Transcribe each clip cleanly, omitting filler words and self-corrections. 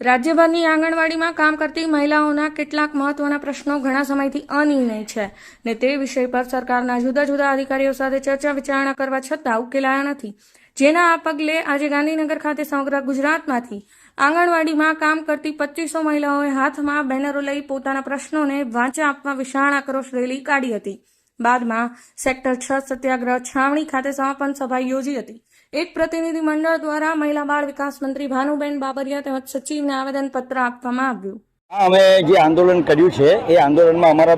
રાજ્યભરની આંગણવાડીમાં કામ કરતી મહિલાઓના કેટલાક મહત્વના પ્રશ્નો ઘણા સમયથી અનિર્ણય છે ને તે વિષય પર સરકારના જુદા જુદા અધિકારીઓ સાથે ચર્ચા વિચારણા કરવા છતાં ઉકેલાયા નથી, જેના આ પગલે આજે ગાંધીનગર ખાતે સમગ્ર ગુજરાતમાંથી આંગણવાડીમાં કામ કરતી 2500 મહિલાઓએ હાથમાં બેનરો લઈ પોતાના પ્રશ્નોને વાચા આપવા વિશાળ આક્રોશ રેલી કાઢી હતી। બાદમાં સેક્ટર 6 સત્યાગ્રહ છાવણી ખાતે સમાપન સભા યોજી હતી। એક પ્રતિનિધિ મંડળ દ્વારા મહિલા બાળ વિકાસ મંત્રી ભાનુબેન બાબરિયા તેમજ સચિવને આવેદનપત્ર આપવામાં આવ્યું। અમે જે આંદોલન કર્યું છે એ આંદોલનમાં અમારા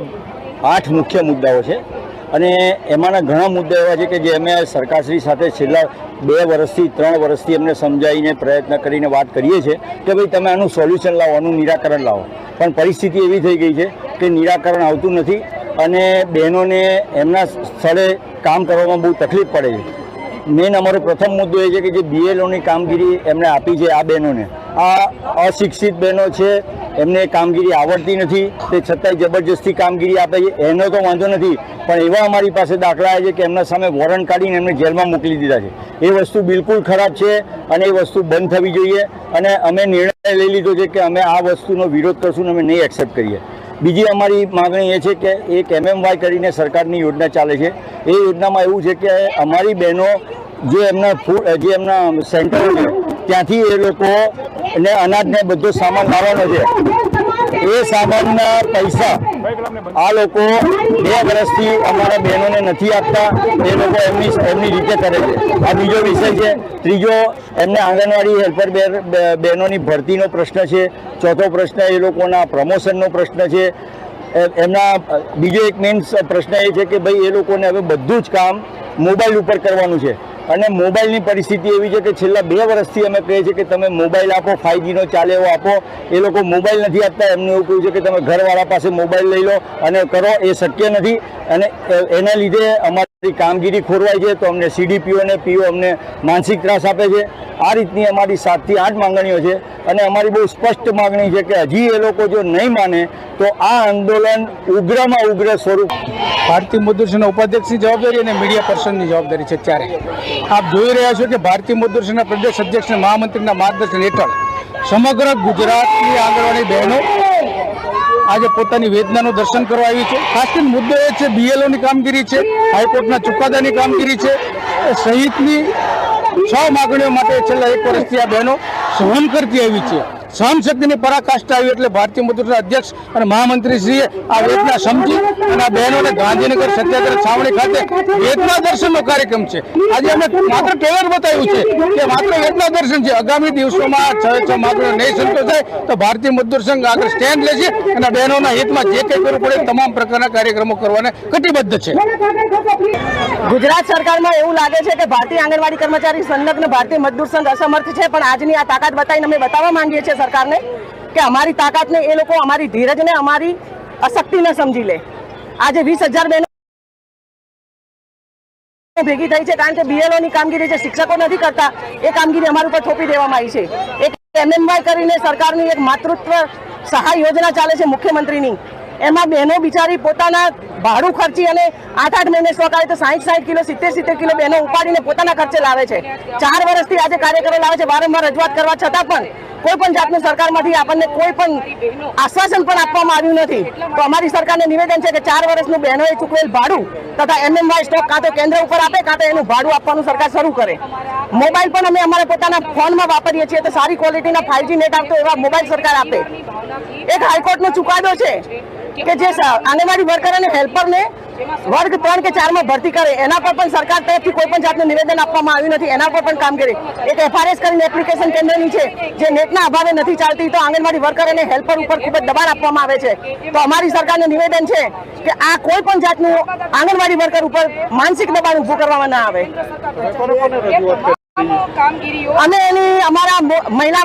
8 મુખ્ય મુદ્દાઓ છે અને એમાંના ઘણા મુદ્દા એવા છે કે જે અમે સરકારશ્રી સાથે છેલ્લા 2 વર્ષથી 3 વર્ષથી એમને સમજાવીને પ્રયત્ન કરીને વાત કરીએ છીએ કે ભાઈ તમે આનું સોલ્યુશન લાવો, આનું નિરાકરણ લાવો, પણ પરિસ્થિતિ એવી થઈ ગઈ છે કે નિરાકરણ આવતું નથી અને બહેનોને એમના સ્થળે કામ કરવામાં બહુ તકલીફ પડે છે। મેન અમારો પ્રથમ મુદ્દો એ છે કે જે બીએલઓની કામગીરી એમણે આપી છે આ બહેનોને, આ અશિક્ષિત બહેનો છે, એમને કામગીરી આવડતી નથી, તે છતાંય જબરજસ્તી કામગીરી આપે છે, એનો તો વાંધો નથી, પણ એવા અમારી પાસે દાખલા છે કે એમના સામે વોરંટ કાઢીને એમને જેલમાં મોકલી દીધા છે। એ વસ્તુ બિલકુલ ખરાબ છે અને એ વસ્તુ બંધ થવી જોઈએ અને અમે નિર્ણય લઈ લીધો છે કે અમે આ વસ્તુનો વિરોધ કરશું, અમે નહીં એક્સેપ્ટ કરીએ। બીજી અમારી માગણી એ છે કે એક MMY કરીને સરકારની યોજના ચાલે છે, એ યોજનામાં એવું છે કે અમારી બહેનો જે એમના સેન્ટરો છે ત્યાંથી એ લોકોને અનાજને બધો સામાન લાવવાનો છે, એ સામાનના પૈસા આ લોકો 2 વર્ષથી અમારા બહેનોને નથી આપતા, એ લોકો એમની રીતે કરે છે। આ બીજો વિષય છે। ત્રીજો, એમને આંગણવાડી હેલ્પર બહેનોની ભરતીનો પ્રશ્ન છે। ચોથો પ્રશ્ન એ લોકોના પ્રમોશનનો પ્રશ્ન છે। એમના બીજો એક મેઇન પ્રશ્ન એ છે કે ભાઈ એ લોકોને હવે બધું જ કામ મોબાઈલ ઉપર કરવાનું છે અને મોબાઈલની પરિસ્થિતિ એવી છે કે છેલ્લા 2 વર્ષથી અમે કહીએ છીએ કે તમે મોબાઈલ આપો, 5Gનો ચાલે એવો આપો, એ લોકો મોબાઈલ નથી આપતા। એમને એવું કહ્યું છે કે તમે ઘરવાળા પાસે મોબાઈલ લઈ લો અને કરો, એ શક્ય નથી અને એના લીધે અમારી કામગીરી ખોરવાય છે, તો અમને CDPO અને PO અમને માનસિક ત્રાસ આપે છે। આ રીતની અમારી 7 થી 8 માંગણીઓ છે અને અમારી બહુ સ્પષ્ટ માગણી છે કે હજી એ લોકો જો નહીં માને તો આ આંદોલન ઉગ્રમાં ઉગ્ર સ્વરૂપ। ભારતીય મજદૂર સંઘના ઉપાધ્યક્ષની જવાબદારી અને મીડિયા પર્સનની જવાબદારી છે। ત્યારે આપ જોઈ રહ્યા છો કે ભારતીય મજદૂર સંઘના પ્રદેશ અધ્યક્ષ અને મહામંત્રીના માર્ગદર્શન હેઠળ સમગ્ર ગુજરાતની આંગણવાડી બહેનો આજે પોતાની વેદનાનું દર્શન કરવા આવી છે। ખાસ કરીને મુદ્દો એ છે BLOની કામગીરી છે, હાઈકોર્ટના ચુકાદાની કામગીરી છે, સહિતની 6 માગણીઓ માટે છેલ્લા 1 વર્ષથી આ બહેનો સહન કરતી આવી છે। સહનશક્તિની પરાકાષ્ઠા આવી એટલે ભારતીય મજદૂરના અધ્યક્ષ અને મહામંત્રીશ્રીએ આ વેદના સમજી અને આ બહેનોને ગાંધીનગર સત્યાગ્રહ છાવણી ખાતે વેદના દર્શનનો કાર્યક્રમ છે। આજે અમે માત્ર ટ્રેલર બતાવ્યું છે કે માત્ર વેદના દર્શન છે, આગામી દિવસોમાં 6 માગણીઓ નહીં સંતોષાય તો ભારતીય મજદૂર સંઘ આગળ સ્ટેન્ડ લેશે અને બહેનોના હિતમાં જે કંઈ કરવું પડે તમામ પ્રકારના કાર્યક્રમો કરવાને કટિબદ્ધ છે। ગુજરાત સરકારમાં એવું લાગે છે કે ભારતીય આંગણવાડી કર્મચારી સંલગ્ન ભારતીય મજદૂર સંઘ અસમર્થ છે, પણ આજની આ તાકાત બતાવીને અમે બતાવવા માંગીએ છીએ સરકારને કે અમારી તાકાતને એ લોકો અમારી ધીરજને, અમારી અશક્તિને સમજી લે। આજે 20,000 બહેનો ભેગી થઈ છે કારણ કે BLOની કામગીરી જે શિક્ષકો નથી કરતા એ કામગીરી અમારી ઉપર થોપી દેવામાં આવી છે। એક MMY કરીને સરકારની એક માતૃત્વ સહાય યોજના ચાલે છે મુખ્યમંત્રીની, એમાં બહેનો બિચારી પોતાના ભાડું ખર્ચી અને 8-8 મહિને સ્વકાળે તો 60-60 કિલો 70-70 કિલો બહેનો ઉપાડીને પોતાના ખર્ચે લાવે છે। 4 વર્ષથી આજે કાર્યકરો લાવે છે, વારંવાર રજૂઆત કરવા છતાં પણ કોઈ પણ જાતનું સરકારમાંથી આપણને કોઈ પણ આશ્વાસન પણ આપવામાં આવ્યું નથી। તો અમારી સરકારને નિવેદન છે કે 4 વર્ષનું બહેનોએ ચૂકવેલ ભાડું તથા MMY સ્ટોક કાં તો કેન્દ્ર ઉપર આપે કાં તો એનું ભાડું આપવાનું સરકાર શરૂ કરે। મોબાઈલ પણ અમે અમારા પોતાના ફોનમાં વાપરીએ છીએ તો સારી ક્વોલિટીના 5G નેટ આપતો એવા મોબાઈલ સરકાર આપે। એક હાઈકોર્ટનો ચુકાદો છે કે જે આંગણવાડી વર્કર અને હેલ્પરને વર્ગ 3 કે 4 માં ભરતી કરે એના પર પણ સરકાર તરફથી કોઈ પણ જાતનું નિવેદન આપવામાં આવ્યું નથી, એના પર પણ કામગીરી એક FRS કરીને એપ્લિકેશન કેન્દ્રની છે જે નેટના અભાવે નથી ચાલતી, તો આંગણવાડી વર્કર અને હેલ્પર ઉપર ખૂબ જ દબાણ આપવામાં આવે છે। તો અમારી સરકારને નિવેદન છે કે આ કોઈ પણ જાતનું આંગણવાડી વર્કર ઉપર માનસિક દબાણ ઊભું કરવામાં ના આવે। અમે એની અમારા મહિલા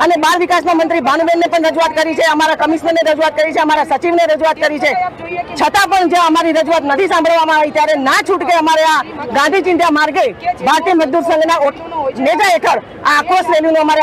અને બાળ વિકાસના મંત્રી ભાનુબેનને પણ રજૂઆત કરી છે, અમારા કમિશનરને રજૂઆત કરી છે, અમારા સચિવને રજૂઆત કરી છે, છતાં પણ જે અમારી રજૂઆત નથી સાંભળવામાં આવી ત્યારે ના છૂટકે અમારે આ ગાંધી ચિંધ્યા માર્ગે ભારતીય મજદૂર સંઘના નેજા હેઠળ આ આક્રોશ રેલીનું અમારે